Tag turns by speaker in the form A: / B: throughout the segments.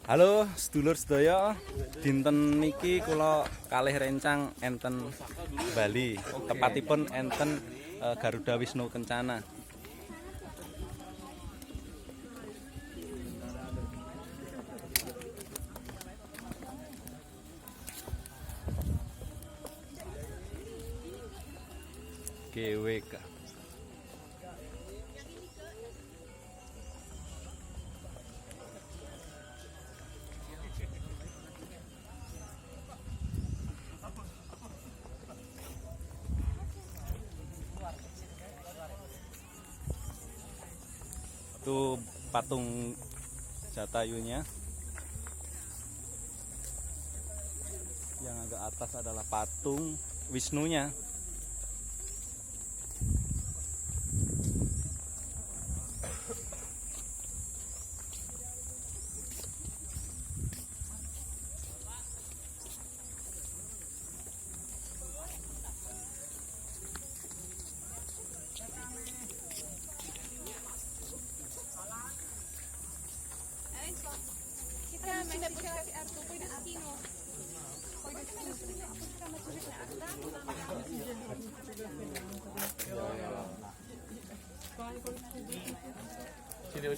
A: Halo sedulur sedaya, dinten niki kula kalih rencang enten Bali, tepatipun enten Garuda Wisnu Kencana. GWK. Itu patung Jatayunya. Yang agak atas adalah patung Wisnunya.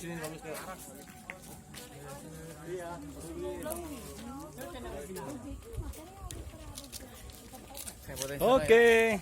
B: Sini bagus ke arah.
A: Oke.